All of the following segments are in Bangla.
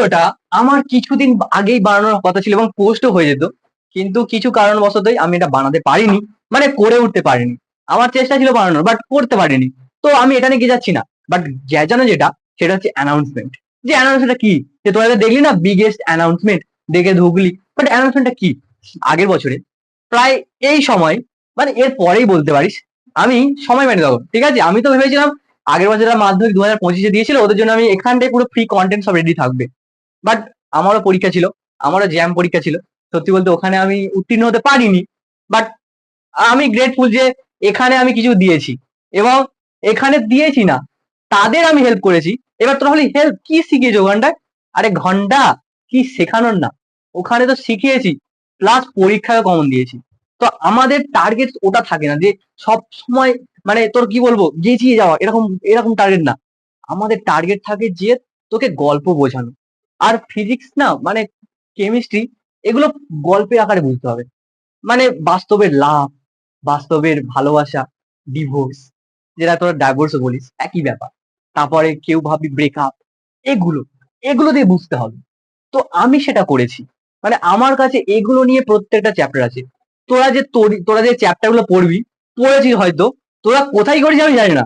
ভিডিওটা আমার কিছুদিন আগেই বানানোর কথা ছিল এবং পোস্টও হয়ে যেত, কিন্তু কিছু কারণবশতই আমি এটা বানাতে পারিনি, মানে করে উঠতে পারিনি। আমার চেষ্টা ছিল বানানোর, বাট করতে পারিনি। তো আমি এটা নিয়ে যাচ্ছি না। বাট জানো যেটা, সেটা হচ্ছে অ্যানাউন্সমেন্ট। যে অ্যানাউন্সমেন্টটা কি, যে তোরা দেখলি না বিগেস্ট অ্যানাউন্সমেন্ট, দেখে ঢুকলি, বাট অ্যানাউন্সমেন্টটা কি? আগের বছরে প্রায় এই সময়, মানে এর পরেই বলতে পারিস, আমি সময় পাইনি তখন, ঠিক আছে? আমি তো ভেবেছিলাম আগের বছর যারা মাধ্যমিক 2025-এ দিয়েছিল ওদের জন্য আমি এখানটায় পুরো ফ্রি কন্টেন্ট সব রেডি থাকবে। বাট আমারও পরীক্ষা ছিল, আমারও জ্যাম পরীক্ষা ছিল। সত্যি বলতে ওখানে আমি উত্তীর্ণ হতে পারিনি। বাট আমি গ্রেটফুল যে এখানে আমি কিছু দিয়েছি, এবং এখানে দিয়েছি না, তাদের আমি হেল্প করেছি। এবার তোরা হলি হেল্প কি শিখিয়েছো ওখানটায়? আরে ঘন্টা কি শেখানোর না, ওখানে তো শিখিয়েছি, প্লাস পরীক্ষায় কমন দিয়েছি। তো আমাদের টার্গেট ওটা থাকে না যে সব সময়, মানে তোর কি বলবো, গেছিয়ে যাওয়া, এরকম এরকম টার্গেট না। আমাদের টার্গেট থাকে যে তোকে গল্প বোঝানো। আর ফিজিক্স না, মানে কেমিস্ট্রি, এগুলো গল্পের আকারে বুঝতে হবে। মানে বাস্তবের লাভ, বাস্তবের ভালোবাসা, ডিভোর্স, যেটা তোরা ডাইভোর্সও বলিস, একই ব্যাপার। তারপরে কেউ ভাবি ব্রেকআপ, এগুলো এগুলো দিয়ে বুঝতে হবে। তো আমি সেটা করেছি। মানে আমার কাছে এগুলো নিয়ে প্রত্যেকটা চ্যাপ্টার আছে। তোরা যে চ্যাপ্টার গুলো পড়বি, পড়েছিস হয়তো, তোরা কোথায় করেছিস আমি জানি না,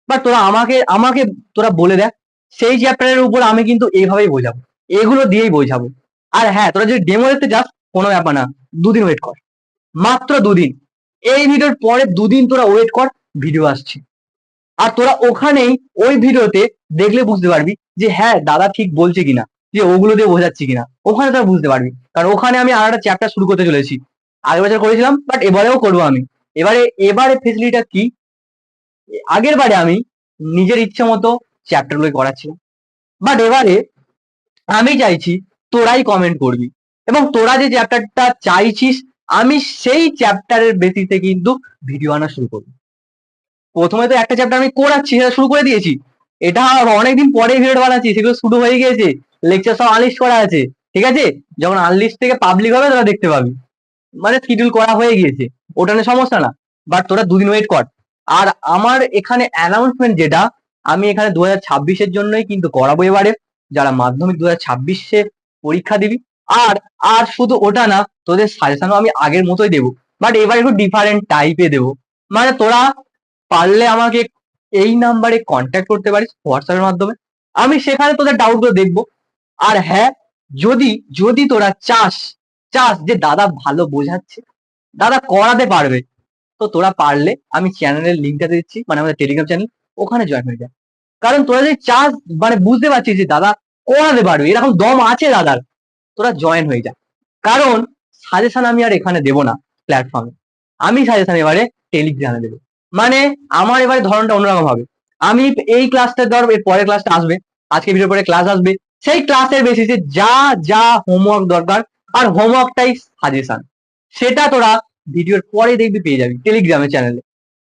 বাট তোরা আমাকে আমাকে তোরা বলে দেখ, সেই চ্যাপ্টারের উপর আমি কিন্তু এইভাবেই বোঝাবো, এগুলো দিয়েই বোঝাবো। আর হ্যাঁ, তোরা যদি ডেমো দেখতে যাস, কোনো ব্যাপার না, 2 দিন ওয়েট কর, মাত্র 2 দিন। এই ভিডিওর পরে 2 দিন তোরা ওয়েট কর, ভিডিও আসছে। আর তোরা ওখানেই ওই ভিডিওতে দেখলে বুঝতে পারবি যে হ্যাঁ দাদা ঠিক বলছে কিনা, যে ওগুলো দিয়ে বোঝাচ্ছি কিনা, ওখানে তোরা বুঝতে পারবি। কারণ ওখানে আমি আর একটা চ্যাপ্টার শুরু করতে চলেছি। আগের বছর করেছিলাম, বাট এবারেও করবো আমি। এবারে এবারে ফেসিলিটিটা কি, আগের বারে আমি নিজের ইচ্ছে মতো চ্যাপ্টার গুলো করাচ্ছিলাম, বাট এবারে আমি চাইছি তোরাই কমেন্ট করবি, এবং তোরা যে চ্যাপ্টারটা চাইছিস আমি সেই চ্যাপ্টারের বেসিসে কিন্তু ভিডিও আনা শুরু করবো। প্রথমে তো একটা চ্যাপ্টার আমি করাচ্ছি, সেটা শুরু করে দিয়েছি। এটা অনেকদিন পরে ভিডিও বানাচ্ছি, সেগুলো শুরু হয়ে গিয়েছে, লেকচার সব আনলিস্ট করা আছে, ঠিক আছে? যখন আনলিস্ট থেকে পাবলিক হবে তোরা দেখতে পাবি। মানে শিডিউল করা হয়ে গিয়েছে, ওটা নিয়ে সমস্যা না। বাট তোরা 2 দিন ওয়েট কর। আর আমার এখানে অ্যানাউন্সমেন্ট যেটা, আমি এখানে 2026-এর জন্যই কিন্তু করাবো এবারে, যারা মাধ্যমিক 2026-এ পরীক্ষা দিবি। আর আর শুধু ওটা না, তোদের সাজেশনও আমি আগের মতোই দেবো, বাট এবার একটু ডিফারেন্ট টাইপে দেবো। মানে তোরা পারলে আমাকে এই নাম্বারে কন্ট্যাক্ট করতে পারিস হোয়াটসঅ্যাপের মাধ্যমে, আমি সেখানে তোদের ডাউট গুলো দেখবো। আর হ্যাঁ, যদি যদি তোরা চাস চাস যে দাদা ভালো বোঝাচ্ছে, দাদা করাতে পারবে, তো তোরা পারলে আমি চ্যানেলের লিঙ্কটা দিচ্ছি, মানে আমাদের টেলিগ্রাম চ্যানেল, ওখানে জয়েন হয়ে যায়। কারণ তোরা যদি চাস, মানে বুঝতে পারছিস যে দাদা করাতে পারবে, এরকম দম আছে দাদার, তোরা জয়েন হয়ে যা। কারণ সাজেশন আমি আর এখানে দেবো না প্ল্যাটফর্মে, আমি সাজেশন এবারে টেলিগ্রামে দেবো। মানে আমার এবারে ধরনটা অন্যরকম হবে। আমি এই ক্লাসটা ধর, এর পরের ক্লাসটা আসবে, আজকে ভিডিওর পরে ক্লাস আসবে, সেই ক্লাসের বেসিসে যা যা হোমওয়ার্ক দরকার, আর হোমওয়ার্কটাই সাজেশন, সেটা তোরা ভিডিওর পরে দেখবি, পেয়ে যাবি টেলিগ্রামের চ্যানেলে,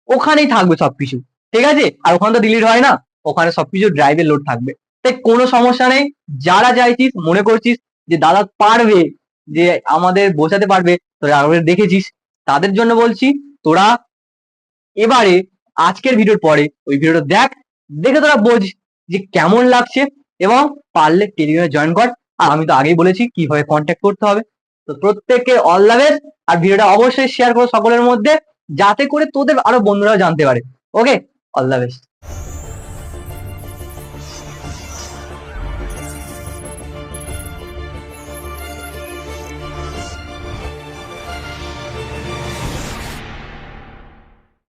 ওখানেই থাকবে সবকিছু, ঠিক আছে? আর ওখানে তো ডিলিট হয় না, ওখানে সবকিছু ড্রাইভে লোড থাকবে। তাই কোনো সমস্যা নেই। যারা চাইছিস, মনে করছিস যে দাদা পারবে, যে আমাদের বোঝাতে পারবে, তোরা আগে দেখেছিস, তাদের জন্য বলছি, তোরা এবারে আজকের ভিডিওর পরে ওই ভিডিওটা দেখ, দেখে তোরা বোঝ যে কেমন লাগছে, এবং পারলে টেলিগ্রামে জয়েন কর। আর আমি তো আগেই বলেছি কিভাবে কন্ট্যাক্ট করতে হবে। তো প্রত্যেককে অল দ্য বেস্ট। আর ভিডিওটা অবশ্যই শেয়ার করো সকলের মধ্যে, যাতে করে তোদের আরো বন্ধুরাও জানতে পারে। ওকে, অল দ্য বেস্ট।